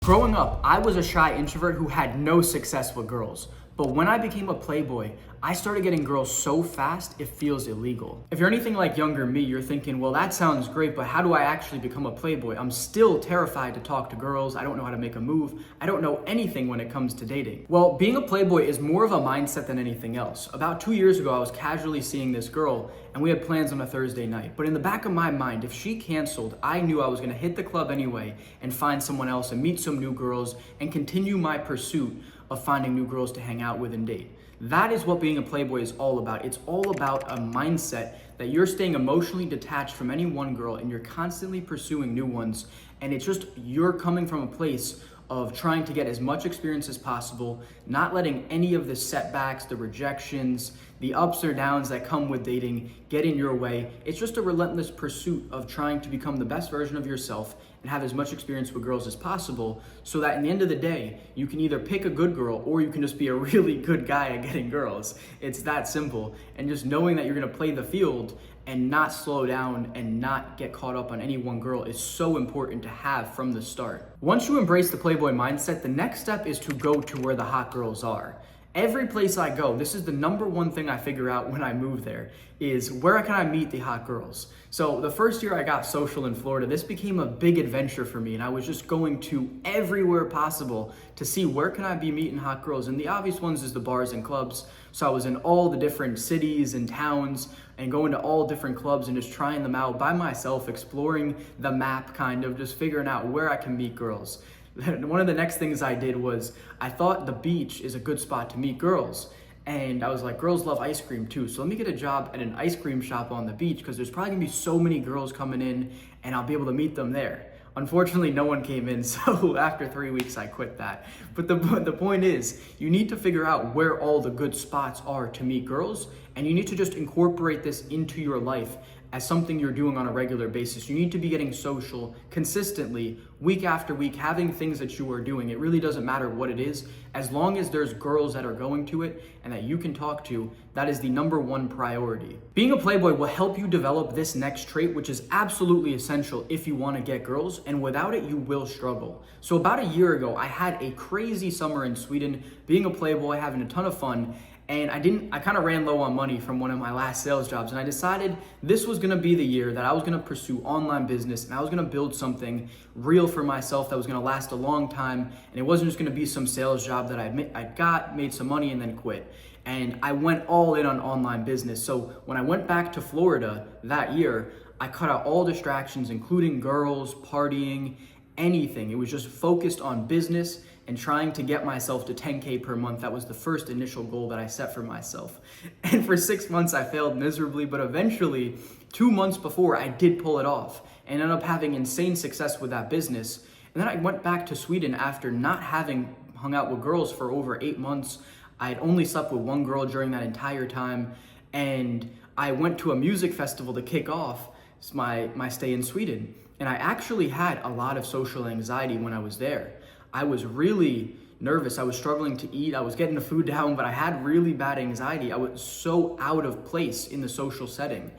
Growing up, I was a shy introvert who had no success with girls. But when I became a playboy, I started getting girls so fast, it feels illegal. If you're anything like younger me, you're thinking, well, that sounds great, but how do I actually become a playboy? I'm still terrified to talk to girls. I don't know how to make a move. I don't know anything when it comes to dating. Well, being a playboy is more of a mindset than anything else. About 2 years ago, I was casually seeing this girl and we had plans on a Thursday night. But in the back of my mind, if she canceled, I knew I was gonna hit the club anyway and find someone else and meet some new girls and continue my pursuit of finding new girls to hang out with and date. That is what being a playboy is all about. It's all about a mindset that you're staying emotionally detached from any one girl and you're constantly pursuing new ones. And it's just you're coming from a place of trying to get as much experience as possible, not letting any of the setbacks, the rejections, the ups or downs that come with dating get in your way. It's just a relentless pursuit of trying to become the best version of yourself and have as much experience with girls as possible so that in the end of the day, you can either pick a good girl or you can just be a really good guy at getting girls. It's that simple. And just knowing that you're gonna play the field and not slow down and not get caught up on any one girl is so important to have from the start. Once you embrace the playboy mindset, the next step is to go to where the hot girls are. Every place I go, this is the number one thing I figure out when I move there, is where can I meet the hot girls? So the first year I got social in Florida, this became a big adventure for me and I was just going to everywhere possible to see where can I be meeting hot girls. And the obvious ones is the bars and clubs. So I was in all the different cities and towns and going to all different clubs and just trying them out by myself, exploring the map kind of, just figuring out where I can meet girls. One of the next things I did was I thought the beach is a good spot to meet girls. And I was like, girls love ice cream too. So let me get a job at an ice cream shop on the beach because there's probably gonna be so many girls coming in and I'll be able to meet them there. Unfortunately, no one came in, so after 3 weeks, I quit that. But the point is, you need to figure out where all the good spots are to meet girls, and you need to just incorporate this into your life as something you're doing on a regular basis. You need to be getting social consistently, week after week, having things that you are doing. It really doesn't matter what it is. As long as there's girls that are going to it and that you can talk to, that is the number one priority. Being a playboy will help you develop this next trait, which is absolutely essential if you want to get girls, and without it, you will struggle. So about a year ago, I had a crazy summer in Sweden, being a playboy, having a ton of fun. And I kind of ran low on money from one of my last sales jobs. And I decided this was gonna be the year that I was gonna pursue online business and I was gonna build something real for myself that was gonna last a long time. And it wasn't just gonna be some sales job that I made some money and then quit. And I went all in on online business. So when I went back to Florida that year, I cut out all distractions, including girls, partying, anything. It was just focused on business and trying to get myself to 10K per month. That was the first initial goal that I set for myself. And for 6 months, I failed miserably, but eventually, 2 months before, I did pull it off and ended up having insane success with that business. And then I went back to Sweden after not having hung out with girls for over 8 months. I had only slept with one girl during that entire time. And I went to a music festival to kick off my stay in Sweden. And I actually had a lot of social anxiety when I was there. I was really nervous. I was struggling to eat. I was getting the food down, but I had really bad anxiety. I was so out of place in the social setting.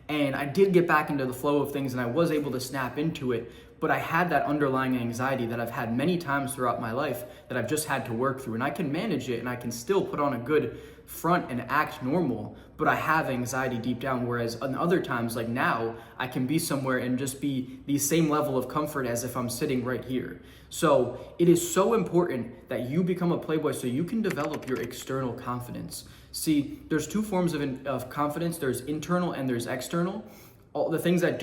And I did get back into the flow of things and I was able to snap into it, but I had that underlying anxiety that I've had many times throughout my life that I've just had to work through. And I can manage it and I can still put on a good front and act normal, but I have anxiety deep down. Whereas on other times, like now, I can be somewhere and just be the same level of comfort as if I'm sitting right here. So it is so important that you become a playboy so you can develop your external confidence. See, there's two forms of confidence. There's internal and there's external. All the things that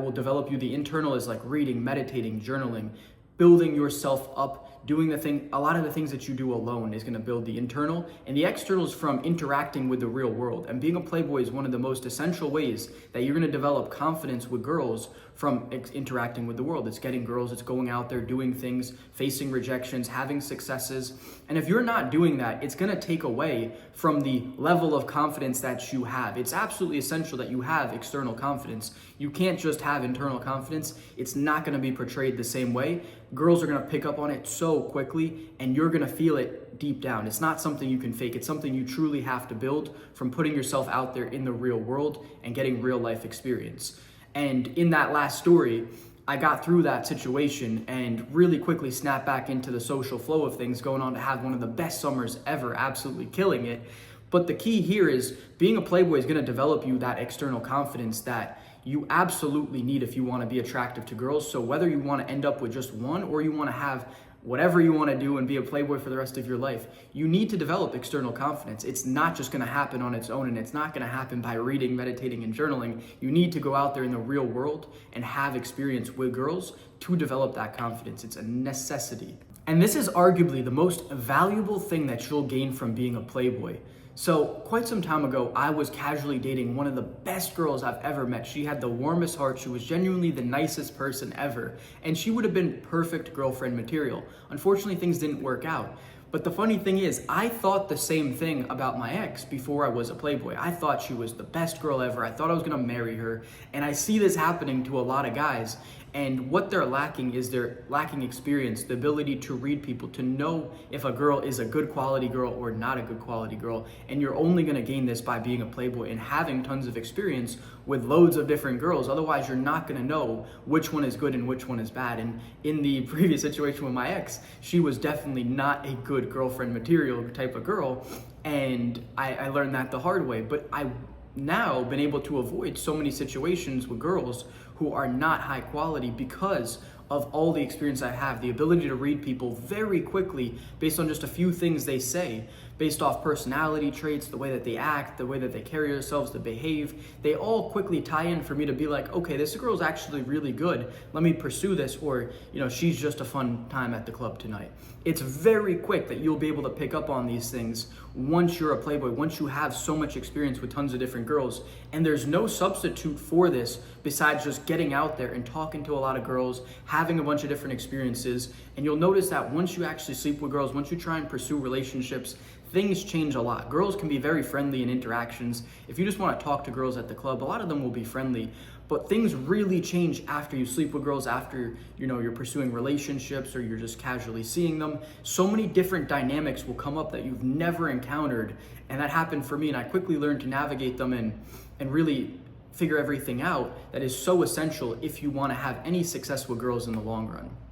will develop you, the internal is like reading, meditating, journaling, building yourself up, doing a lot of the things that you do alone is gonna build the internal, and the external is from interacting with the real world. And being a playboy is one of the most essential ways that you're gonna develop confidence with girls from interacting with the world. It's getting girls, it's going out there, doing things, facing rejections, having successes. And if you're not doing that, it's gonna take away from the level of confidence that you have. It's absolutely essential that you have external confidence. You can't just have internal confidence. It's not gonna be portrayed the same way. Girls are gonna pick up on it so quickly and you're gonna feel it deep down. It's not something you can fake. It's something you truly have to build from putting yourself out there in the real world and getting real life experience. And in that last story, I got through that situation and really quickly snapped back into the social flow of things, going on to have one of the best summers ever, absolutely killing it. But the key here is being a Playboy is going to develop you that external confidence that you absolutely need if you want to be attractive to girls. So whether you want to end up with just one or you want to have whatever you want to do and be a Playboy for the rest of your life, you need to develop external confidence. It's not just going to happen on its own, and it's not going to happen by reading, meditating, and journaling. You need to go out there in the real world and have experience with girls to develop that confidence. It's a necessity. And this is arguably the most valuable thing that you'll gain from being a Playboy. So quite some time ago, I was casually dating one of the best girls I've ever met. She had the warmest heart. She was genuinely the nicest person ever. And she would have been perfect girlfriend material. Unfortunately, things didn't work out. But the funny thing is, I thought the same thing about my ex before I was a Playboy. I thought she was the best girl ever. I thought I was gonna marry her. And I see this happening to a lot of guys. And what they're lacking is they're lacking experience, the ability to read people, to know if a girl is a good quality girl or not a good quality girl. And you're only gonna gain this by being a Playboy and having tons of experience with loads of different girls. Otherwise, you're not gonna know which one is good and which one is bad. And in the previous situation with my ex, she was definitely not a good girlfriend material type of girl. And I learned that the hard way. But I've now been able to avoid so many situations with girls who are not high quality because of all the experience I have, the ability to read people very quickly based on just a few things they say, based off personality traits, the way that they act, the way that they carry themselves, they behave. They all quickly tie in for me to be like, okay, this girl's actually really good. Let me pursue this, or, she's just a fun time at the club tonight. It's very quick that you'll be able to pick up on these things once you're a Playboy, once you have so much experience with tons of different girls. And there's no substitute for this besides just getting out there and talking to a lot of girls, having a bunch of different experiences. And you'll notice that once you actually sleep with girls, once you try and pursue relationships, things change a lot. Girls can be very friendly in interactions. If you just want to talk to girls at the club, a lot of them will be friendly. But things really change after you sleep with girls, after you're pursuing relationships or you're just casually seeing them. So many different dynamics will come up that you've never encountered. And that happened for me, and I quickly learned to navigate them and really figure everything out. That is so essential if you want to have any success with girls in the long run.